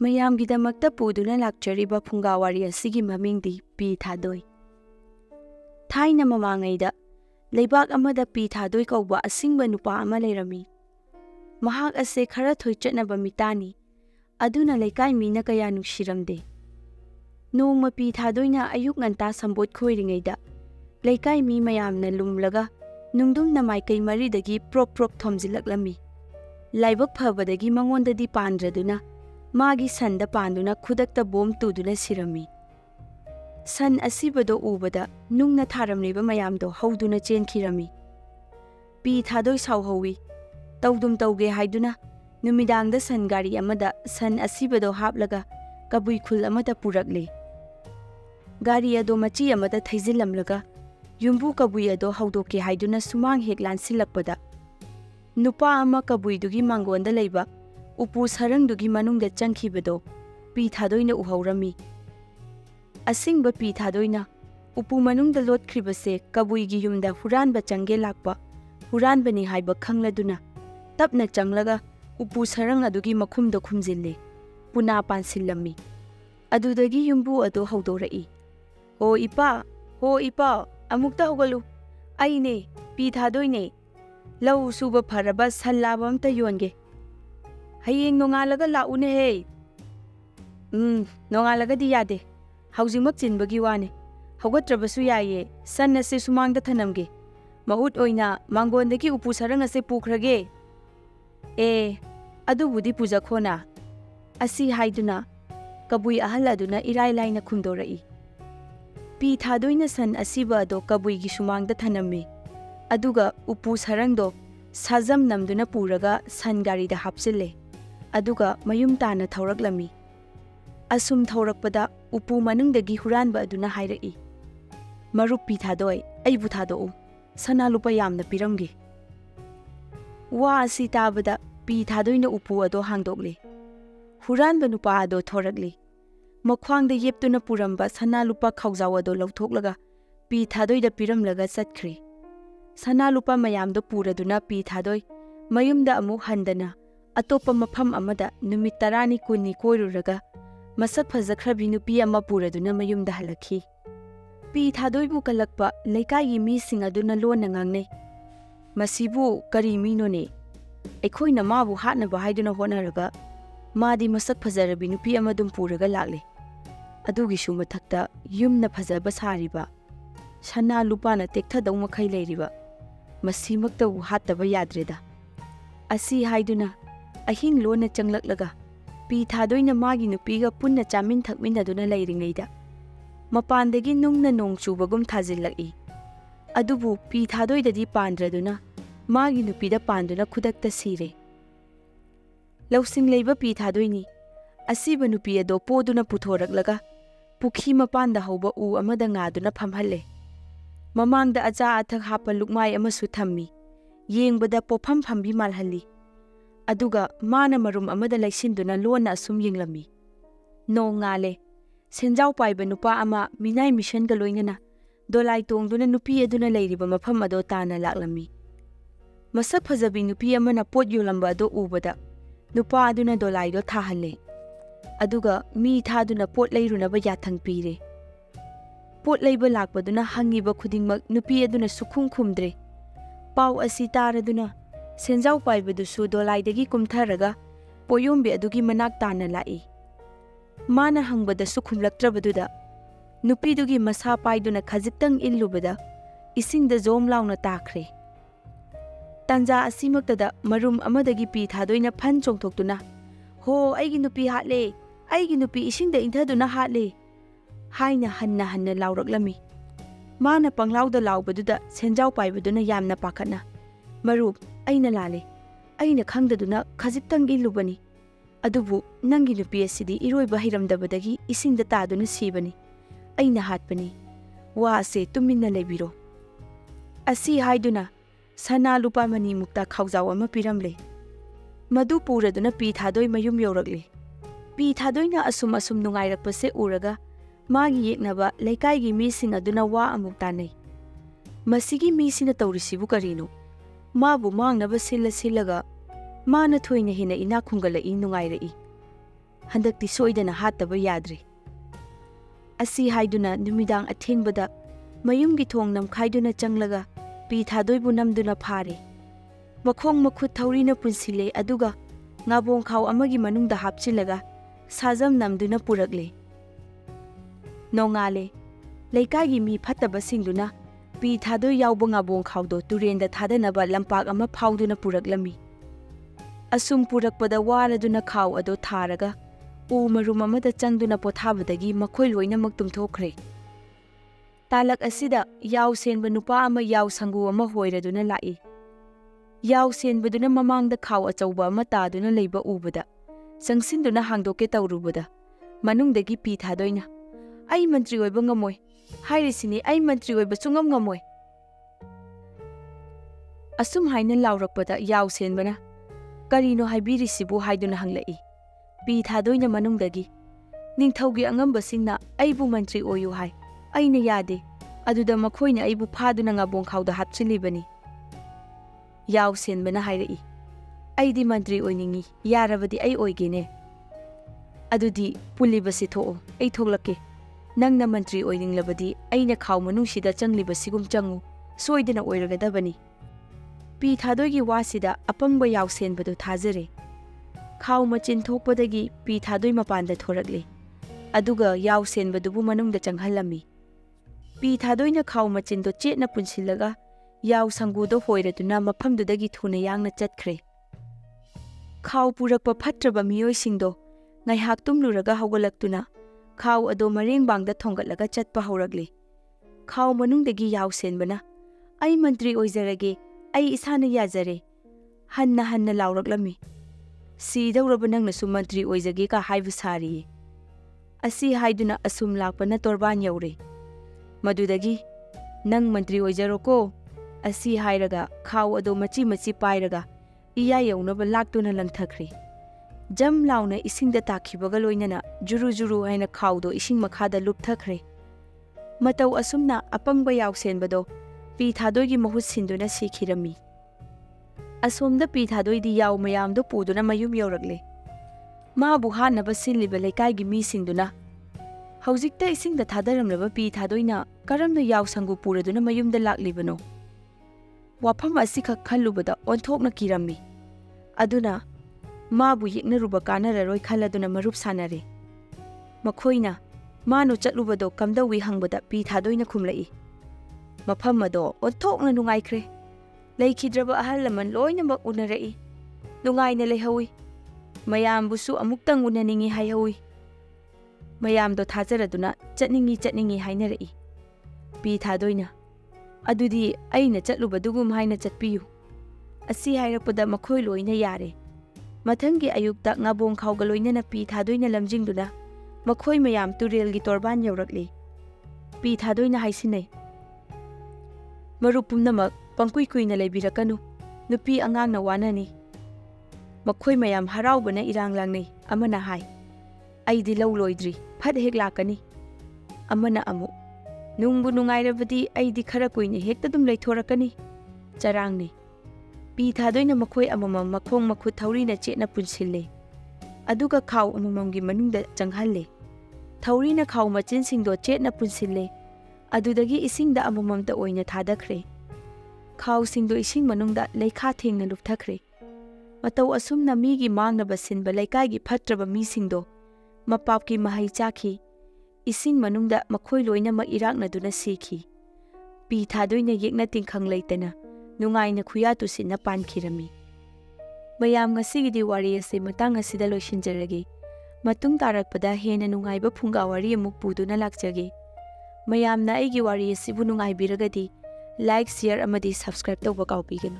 ꯃꯌꯥꯝꯒꯤꯗꯃꯛꯇ ꯄꯨꯗꯨꯅ ꯂꯥꯛꯆꯔꯤꯕ ꯐꯨꯡꯒꯥꯋꯥꯔꯤ ꯑꯁꯤꯒꯤ ꯃꯃꯤꯡꯗꯤ ꯄꯤꯊꯥꯗꯣꯏ꯫ ꯊꯥꯏꯅ ꯃꯃꯥꯡꯉꯩꯗ ꯂꯩꯕꯥꯛ ꯑꯃꯗ ꯄꯤꯊꯥꯗꯣꯏ ꯀꯧꯕ ꯑꯁꯤꯡꯕ ꯅꯨꯄꯥ ꯑꯃ ꯂꯩꯔꯝꯃꯤ꯫ ꯃꯍꯥꯛ ꯑꯁꯦ ꯈꯔ ꯊꯣꯏꯆꯠꯅꯕ ꯃꯤꯇꯥꯅꯤ, ꯑꯗꯨꯅ ꯂꯩꯀꯥꯏ ꯃꯤꯅ ꯀꯌꯥ ꯅꯨꯡꯁꯤꯔꯝꯗꯦ꯫ ꯅꯣꯡꯃ ꯄꯤꯊꯥꯗꯣꯏꯅ ꯑꯌꯨꯛ ꯉꯟꯇꯥ ꯁꯝꯕꯣꯠ ꯈꯣꯏꯔꯤꯉꯩꯗ ꯂꯩꯀꯥꯏ ꯃꯤ ꯃꯌꯥꯝꯅ ꯂꯨꯝꯂꯒ ꯅꯨꯡꯗꯨꯝꯅ ꯃꯥꯏꯀꯩ ꯃꯔꯤꯗꯒꯤ ꯄ꯭ꯔꯣꯞ ꯄ꯭ꯔꯣꯞ ꯊꯣꯝꯖꯤꯜꯂꯛꯂꯝꯃꯤ꯫ ꯂꯥꯏꯕꯛ ꯐꯕꯗꯒꯤ ꯃꯉꯣꯟꯗꯗꯤ ꯄꯥꯟꯗ꯭ꯔꯗꯨꯅ ꯃꯥꯒꯤ ꯁꯟꯗ ꯄꯥꯟꯗꯨꯅ ꯈꯨꯗꯛꯇ ꯕꯣꯝ ꯇꯨꯗꯨꯅ ꯁꯤꯔꯝꯃꯤ꯫ ꯁꯟ ꯑꯁꯤꯕꯗꯣ ꯎꯕꯗ ꯅꯨꯡꯅ ꯊꯥꯔꯝꯂꯤꯕ ꯃꯌꯥꯝꯗꯣ ꯍꯧꯗꯨꯅ ꯆꯦꯟꯈꯤꯔꯝꯃꯤ꯫ ꯄꯤꯊꯥꯗꯣꯏ ꯁꯥꯎꯍꯧꯋꯤ꯫ ꯇꯧꯗꯨꯝ ꯇꯧꯒꯦ ꯍꯥꯏꯗꯨꯅ ꯅꯨꯃꯤꯗꯥꯡꯗ ꯁꯟ ꯒꯥꯔꯤ ꯑꯃꯗ ꯁꯟ ꯑꯁꯤꯕꯗꯣ ꯍꯥꯞꯂꯒ ꯀꯕꯨꯏ ꯈꯨꯜ ꯑꯃꯗ ꯄꯨꯔꯛꯂꯦ꯫ ꯒꯥꯔꯤ ꯑꯗꯣ ꯃꯆꯤ ꯑꯃꯗ ꯊꯩꯖꯤꯜꯂꯝꯂꯒ ꯌꯨꯝꯕꯨ ꯀꯕꯨꯏ ꯑꯗꯣ ꯍꯧꯗꯣꯛꯀꯦ ꯍꯥꯏꯗꯨꯅ ꯁꯨꯃꯥꯡ ꯍꯦꯛ ꯂꯥꯟꯁꯤꯜꯂꯛꯄꯗ ꯅꯨꯄꯥ ꯑꯃ ꯀꯕꯨꯏꯗꯨꯒꯤ ꯃꯥꯡꯒꯣꯟꯗ ꯂꯩꯕ ꯎꯄꯨ ꯁꯔꯪꯗꯨꯒꯤ ꯃꯅꯨꯡꯗ ꯆꯪꯈꯤꯕꯗꯣ ꯄꯤꯊꯥꯗꯣꯏꯅ ꯎꯍꯧꯔꯝꯃꯤ꯫ ꯑꯁꯤꯡꯕ ꯄꯤꯊꯥꯗꯣꯏꯅ ꯎꯄꯨ ꯃꯅꯨꯡꯗ ꯂꯣꯠꯈ꯭ꯔꯤꯕꯁꯦ ꯀꯕꯨꯏꯒꯤ ꯌꯨꯝꯗ ꯍꯨꯔꯥꯟꯕ ꯆꯪꯒꯦ ꯂꯥꯛꯄ ꯍꯨꯔꯥꯟꯕꯅꯤ ꯍꯥꯏꯕ ꯈꯪꯂꯗꯨꯅ ꯇꯞꯅ ꯆꯪꯂꯒ ꯎꯄꯨ ꯁꯔꯪ ꯑꯗꯨꯒꯤ ꯃꯈꯨꯝꯗꯣ ꯈꯨꯝꯖꯤꯜꯂꯦ, ꯄꯨꯅꯥ ꯄꯥꯟꯁꯤꯜꯂꯝꯃꯤ꯫ ꯑꯗꯨꯗꯒꯤ ꯌꯨꯝꯕꯨ ꯑꯗꯣ ꯍꯧꯗꯣꯔꯛꯏ꯫ "ꯍꯣ ꯏꯄꯥ, ꯍꯣ ꯏꯄꯥ, ꯑꯃꯨꯛꯇ ꯍꯧꯒꯠꯂꯨ, ꯑꯩꯅꯦ ꯄꯤꯊꯥꯗꯣꯏꯅꯦ, ꯂꯧ ꯁꯨꯕ ꯐꯔꯕ ꯁꯟ ꯂꯥꯕ ꯑꯝꯇ ꯌꯣꯟꯒꯦ, ꯍꯌꯦꯡ ꯅꯣꯡꯉꯥꯜꯂꯒ ꯂꯥꯛꯎꯅꯦꯍꯦ." "ꯅꯣꯡꯉꯥꯜꯂꯒꯗꯤ ꯌꯥꯗꯦ, ꯍꯧꯖꯤꯛꯃꯛ ꯆꯤꯟꯕꯒꯤ ꯋꯥꯅꯦ, ꯍꯧꯒꯠꯇ꯭ꯔꯕꯁꯨ ꯌꯥꯏꯌꯦ, ꯁꯟ ꯑꯁꯦ ꯁꯨꯃꯥꯡꯗ ꯊꯅꯝꯒꯦ, ꯃꯍꯨꯠ ꯑꯣꯏꯅ ꯃꯥꯡꯒꯣꯟꯗꯒꯤ ꯎꯄꯨ ꯁꯔꯪ ꯑꯁꯦ ꯄꯨꯈ꯭ꯔꯒꯦ." "ꯑꯦ, ꯑꯗꯨꯕꯨꯗꯤ ꯄꯨꯖꯈꯣꯅ." ꯑꯁꯤ ꯍꯥꯏꯗꯨꯅ ꯀꯕꯨꯏ ꯑꯍꯜ ꯑꯗꯨꯅ ꯏꯔꯥꯏ ꯂꯥꯏꯅ ꯈꯨꯝꯗꯣꯔꯛꯏ꯫ ꯄꯤꯊꯥꯗꯣꯏꯅ ꯁꯟ ꯑꯁꯤꯕ ꯑꯗꯣ ꯀꯕꯨꯏꯒꯤ ꯁꯨꯃꯥꯡꯗ ꯊꯅꯝꯃꯤ, ꯑꯗꯨꯒ ꯎꯄꯨ ꯁꯔꯪꯗꯣ ꯁꯥꯖꯝ ꯅꯝꯗꯨꯅ ꯄꯨꯔꯒ ꯁꯟ ꯒꯥꯔꯤꯗ ꯍꯥꯞꯆꯤꯜꯂꯦ, ꯑꯗꯨꯒ ꯃꯌꯨꯝ ꯇꯥꯅ ꯊꯧꯔꯛꯂꯝꯃꯤ꯫ ꯑꯁꯨꯝ ꯊꯧꯔꯛꯄꯗ ꯎꯄꯨ ꯃꯅꯨꯡꯗꯒꯤ ꯍꯨꯔꯥꯟꯕ ꯑꯗꯨꯅ ꯍꯥꯏꯔꯛꯏ, "ꯃꯔꯨꯞ ꯄꯤꯊꯥꯗꯣꯏ, ꯑꯩꯕꯨ ꯊꯥꯗꯣꯛꯎ, ꯁꯅꯥ ꯂꯨꯄꯥ ꯌꯥꯝꯅ ꯄꯤꯔꯝꯒꯦ." ꯋꯥ ꯑꯁꯤ ꯇꯥꯕꯗ ꯄꯤꯊꯥꯗꯣꯏꯅ ꯎꯄꯨ ꯑꯗꯣ ꯍꯥꯡꯗꯣꯛꯂꯦ꯫ ꯍꯨꯔꯥꯟꯕ ꯅꯨꯄꯥ ꯑꯗꯣ ꯊꯣꯔꯛꯂꯦ꯫ ꯃꯈ꯭ꯋꯥꯡꯗ ꯌꯦꯞꯇꯨꯅ ꯄꯨꯔꯝꯕ ꯁꯅꯥ ꯂꯨꯄꯥ ꯈꯥꯎꯖꯥꯎ ꯑꯗꯣ ꯂꯧꯊꯣꯛꯂꯒ ꯄꯤꯊꯥꯗꯣꯏꯗ ꯄꯤꯔꯝꯂꯒ ꯆꯠꯈ꯭ꯔꯦ꯫ ꯁꯅꯥ ꯂꯨꯄꯥ ꯃꯌꯥꯝꯗꯣ ꯄꯨꯔꯗꯨꯅ ꯄꯤꯊꯥꯗꯣꯏ ꯃꯌꯨꯝꯗ ꯑꯃꯨꯛ ꯍꯟꯗꯅ ꯑꯇꯣꯞꯄ ꯃꯐꯝ ꯑꯃꯗ ꯅꯨꯃꯤꯠ 10ꯅꯤ 20ꯅꯤ ꯀꯣꯏꯔꯨꯔꯒ ꯃꯁꯛ ꯐꯖꯈ꯭ꯔꯕꯤ ꯅꯨꯄꯤ ꯑꯃ ꯄꯨꯔꯗꯨꯅ ꯃꯌꯨꯝꯗ ꯍꯜꯂꯛꯈꯤ꯫ ꯄꯤꯊꯥꯗꯣꯏꯕꯨ ꯀꯜꯂꯛꯄ ꯂꯩꯀꯥꯏꯒꯤ ꯃꯤꯁꯤꯡ ꯑꯗꯨꯅ ꯂꯣꯟꯅ ꯉꯥꯡꯅꯩ, "ꯃꯁꯤꯕꯨ ꯀꯔꯤ ꯃꯤꯅꯣꯅꯦ? ꯑꯩꯈꯣꯏꯅ ꯃꯥꯕꯨ ꯍꯥꯠꯅꯕ ꯍꯥꯏꯗꯨꯅ ꯍꯣꯠꯅꯔꯒ ꯃꯥꯗꯤ ꯃꯁꯛ ꯐꯖꯔꯕꯤ ꯅꯨꯄꯤ ꯑꯃꯗꯨꯝ ꯄꯨꯔꯒ ꯂꯥꯛꯂꯦ, ꯑꯗꯨꯒꯤꯁꯨ ꯃꯊꯛꯇ ꯌꯨꯝꯅ ꯐꯖꯕ ꯁꯥꯔꯤꯕ, ꯁꯅꯥ ꯂꯨꯄꯥꯅ ꯇꯦꯛꯊꯗꯧ ꯃꯈꯩ ꯂꯩꯔꯤꯕ, ꯃꯁꯤꯃꯛꯇꯕꯨ ꯍꯥꯠꯇꯕ ꯌꯥꯗ꯭ꯔꯦꯗ." ꯑꯁꯤ ꯍꯥꯏꯗꯨꯅ ꯑꯍꯤꯡ ꯂꯣꯟꯅ ꯆꯪꯂꯛꯂꯒ ꯄꯤꯊꯥꯗꯣꯏꯅ ꯃꯥꯒꯤ ꯅꯨꯄꯤꯒ ꯄꯨꯟꯅ ꯆꯥꯃꯤꯟ ꯊꯛꯃꯤꯟꯅꯗꯨꯅ ꯂꯩꯔꯤꯉꯩꯗ ꯃꯄꯥꯟꯗꯒꯤ ꯅꯨꯡꯅ ꯅꯣꯡ ꯆꯨꯕꯒꯨꯝ ꯊꯥꯖꯤꯜꯂꯛꯏ꯫ ꯑꯗꯨꯕꯨ ꯄꯤꯊꯥꯗꯣꯏꯗꯗꯤ ꯄꯥꯟꯗ꯭ꯔꯗꯨꯅ ꯃꯥꯒꯤ ꯅꯨꯄꯤꯗ ꯄꯥꯟꯗꯨꯅ ꯈꯨꯗꯛꯇ ꯁꯤꯔꯦ꯫ ꯂꯧꯁꯤꯡ ꯂꯩꯕ ꯄꯤꯊꯥꯗꯣꯏꯅꯤ ꯑꯁꯤꯕ ꯅꯨꯄꯤ ꯑꯗꯣ ꯄꯣꯗꯨꯅ ꯄꯨꯊꯣꯔꯛꯂꯒ ꯄꯨꯈꯤ ꯃꯄꯥꯟꯗ ꯍꯧꯕ ꯎ ꯑꯃꯗ ꯉꯥꯗꯨꯅ ꯐꯝꯍꯜꯂꯦ꯫ ꯃꯃꯥꯡꯗ ꯑꯆꯥ ꯑꯊꯛ ꯍꯥꯞꯄ ꯂꯨꯛꯃꯥꯏ ꯑꯃꯁꯨ ꯊꯝꯃꯤ, ꯌꯦꯡꯕꯗ ꯄꯣꯐꯝ ꯐꯝꯕꯤ ꯃꯥꯜꯍꯜꯂꯤ꯫ ꯑꯗꯨꯒ ꯃꯥꯅ ꯃꯔꯨꯝ ꯑꯃꯗ ꯂꯩꯁꯤꯟꯗꯨꯅ ꯂꯣꯟꯅ ꯑꯁꯨꯝ ꯌꯦꯡꯂꯝꯃꯤ꯫ ꯅꯣꯡ ꯉꯥꯜꯂꯦ꯫ ꯁꯦꯟꯖꯥꯎ ꯄꯥꯏꯕ ꯅꯨꯄꯥ ꯑꯃ ꯃꯤꯅꯥꯏ ꯃꯤꯁꯟꯒ ꯂꯣꯏꯅꯅ ꯗꯣꯂꯥꯏ ꯇꯣꯡꯗꯨꯅ ꯅꯨꯄꯤ ꯑꯗꯨꯅ ꯂꯩꯔꯤꯕ ꯃꯐꯝ ꯑꯗꯣ ꯇꯥꯅ ꯂꯥꯛꯂꯝꯃꯤ꯫ ꯃꯁꯛ ꯐꯖꯕꯤ ꯅꯨꯄꯤ ꯑꯃꯅ ꯄꯣꯠ ꯌꯣꯜꯂꯝꯕ ꯑꯗꯣ ꯎꯕꯗ ꯅꯨꯄꯥ ꯑꯗꯨꯅ ꯗꯣꯂꯥꯏꯗꯣ ꯊꯥꯍꯜꯂꯦ, ꯑꯗꯨꯒ ꯃꯤ ꯊꯥꯗꯨꯅ ꯄꯣꯠ ꯂꯩꯔꯨꯅꯕ ꯌꯥꯊꯪ ꯄꯤꯔꯦ꯫ ꯄꯣꯠ ꯂꯩꯕ ꯂꯥꯛꯄꯗꯨꯅ ꯍꯪꯉꯤꯕ ꯈꯨꯗꯤꯡꯃꯛ ꯅꯨꯄꯤ ꯑꯗꯨꯅ ꯁꯨꯛꯈꯨꯝ ꯈꯨꯝꯗ꯭ꯔꯦ꯫ ꯄꯥꯎ ꯑꯁꯤ ꯇꯥꯔꯗꯨꯅ ꯁꯦꯟꯖꯥꯎ ꯄꯥꯏꯕꯗꯨꯁꯨ ꯗꯣꯂꯥꯏꯗꯒꯤ ꯀꯨꯝꯊꯔꯒ ꯄꯣꯌꯣꯝꯕꯤ ꯑꯗꯨꯒꯤ ꯃꯅꯥꯛ ꯇꯥꯅ ꯂꯥꯛꯏ꯫ ꯃꯥꯅ ꯍꯪꯕꯗꯁꯨ ꯈꯨꯝꯂꯛꯇ꯭ꯔꯕꯗꯨꯗ ꯅꯨꯄꯤꯗꯨꯒꯤ ꯃꯁꯥ ꯄꯥꯏꯗꯨꯅ ꯈꯖꯤꯛꯇꯪ ꯏꯜꯂꯨꯕꯗ ꯏꯁꯤꯡꯗ ꯖꯣꯝ ꯂꯥꯎꯅ ꯇꯥꯈ꯭ꯔꯦ꯫ ꯇꯥꯟꯖꯥ ꯑꯁꯤꯃꯛꯇꯗ ꯃꯔꯨꯝ ꯑꯃꯗꯒꯤ ꯄꯤꯊꯥꯗꯣꯏꯅ ꯐꯟ ꯆꯣꯡꯊꯣꯛꯇꯨꯅ, "ꯍꯣ, ꯑꯩꯒꯤ ꯅꯨꯄꯤ ꯍꯥꯠꯂꯦ, ꯑꯩꯒꯤ ꯅꯨꯄꯤ ꯏꯁꯤꯡꯗ ꯏꯟꯊꯗꯨꯅ ꯍꯥꯠꯂꯦ," ꯍꯥꯏꯅ ꯍꯟꯅ ꯍꯟꯅ ꯂꯥꯎꯔꯛꯂꯝꯃꯤ꯫ ꯃꯥꯅ ꯄꯪꯂꯥꯎꯗ लाउबदुदा सेंजाव पाइबदुना यामना पाखटना, "मरुप, अइना लाले, अइना खंगददुना खजिक्तंग इल्लुबनी, अदुबु नंगी नुपी असिदि इरोइबा हिरमदबदगी इसिंगदा तादुना सीबनी, अइना हाटपनी, वा असे तुमिन्ना लेबिरो." असी हाइदुना सना लुपा मनी मुक्ता खाउजाव अमा पिरमले। मधु पुरदुना पीथादोई मयुम यौरकले। पीथादोइना असुम असुम नुंगाइरकपसे उरगा मागी येकनबा लैकाइगी मीसिंग अदुना वा अमुक तानै। मसिगी मीसिना तौरिसिबु करिनो, माबु मांगनबा सिल्ला सिल्लगा माना थोइना हिना इना खुंगलई नुंगाइरई। Handakti soidana hattaba yadre. Asi haiduna numidang athengbada mayumgi thong namkhaiduna changlaga PiThadoi bu namduna phare. Makhong makhut thaurina punsile aduga ngabong khaw amagi manungda hapchilaga sajam namduna purakle. Nongale leikagi mi phattaba singduna PiThadoi yawba ngabong khawdo turenda thadanaba lampak ama phawduna puraklami. Asum purakpada waraduna khaw ado tharaga u marum amada changduna pothabadagi makhoi loinamak tumthokre. Talak asida yaw senba nupa ama yaw sangu ama hoiraduna lai. Yaw senbaduna mamangda khaw achauba ama taduna leiba ubada sangsinduna hangdoke tawrubada manungdagi PiThadoina ai mantri oiba ngamoi hairisini ai mantri oiba sungam ngamoi. Asum haina laurakpada yaw senbana karino haibirisibu haiduna hanglai. PiThadoina manungdagi ningthaugi angambasingna aibu mantri oyu hai aina yade aduda makhoina aibu phaduna ngabong khawda hapchilibani. Yaw senbana hairai aidi mantri oiningi yarabadi ai oigene. Adudi pulibasi thoo ai thoklake nangna mantri oininglabadi aina khaw manungsida changlibasigum changu soidana oiragadabani. PiThadoigi wasida apangba yaw senbadu thajare. Khaw machin thokpadagi PiThadoi mapanda thorakle aduga yaw senbadubu manungda changhalami. PiThadoina khaw machindo chetna punsilaga yaw sangudo hoiraduna maphamdudagi thuna yangna chatkre. Khaw purakpa phatraba miyoisingdo ngaihak tumluraga hawgalaktuna khaw ado marengbangda thongatlaga chatpa haurakle. Khaw manungdagi yaw senbana ai mantri oijarage ai isana yajare hanna lauraklami. Sidawraba nangnasu mantri oijage ka haibu sari. Asi haiduna asum lakpana torban yaure. Madudagi nang mantri oijaroko asi hairaga khaw ado machi pairaga iya yaunaba laktuna langthakre. Jam launa isingda takhibaga loinana juru haina khawdo ising makhada lupthakre. Matau asumna apangba yaw senbado PiThadoigi mahut sinduna sikhirami. Asomda PiThadoidi yaw mayamdo puduna mayum yaurakle. Mabu hanaba sinliba leikaigi mi singduna haujikta isingda thadaramlaba PiThadoina karamna yaw sangu puraduna mayumda laklibano. Wafam asika khallubada onthokna kirami. Aduna mabu yeknaruba kanararoi khalladuna marup sanare. Makhoina manu chatlubado kamdawi hangbada PiThadoina khumlai. Mafam ado onthokna nungaikre. Laikhidraba ahalaman loinamak unarai. Nungaina leihawi. Mayambusu amuktang unaningi haihawi. Mayamdo thajaraduna chatningi hainarai. PiThadoina adudi aina chatlubadugum haina chatpiyu. Asi hairapada makhoi loina yare. Mathangi ayukta ngabong khawga loinana PiThadoina lamjingduna makhoi mayam turelgi torban yaurakle. PiThadoina haisinai. Marupumnamak pangkuikuina leibirakanu nupi angangna wanani. Makhoi mayam haraubana iranglangnei amana hai. Aidi lau loidri phat hek lakani. Amana amu nungbu nungairabadi aidi khara kuina hekta dum leithorakani. Charangni. PiThadoina makhoi amamam makhong makhut thaurina chetna punsille. Aduga khaw amamamgi manungda changhalle. Thaurina khaw machin singdo chetna punsille. Adudagi isingda amamamta oina thadakre. Khaw singdo ising manungda leikha thengna lupthakre. Matau asumna migi mangnaba sinba leikaigi phatraba mi singdo mapapki mahai chakhi. Ising manungda makhoi loinamak iraknaduna sikhi. PiThadoina yekna tingkhang leitana nungaina khuyatu sinna pankhirami. Mayam ngasigidi wari ase matang asida loisinjarage. Matung tarakpada hena nungaiba PhungaWari amuk puduna lakjage. Mayamna aigi wari asibu nungaibiragadi like, share amadi subscribe tawba kaupiganu.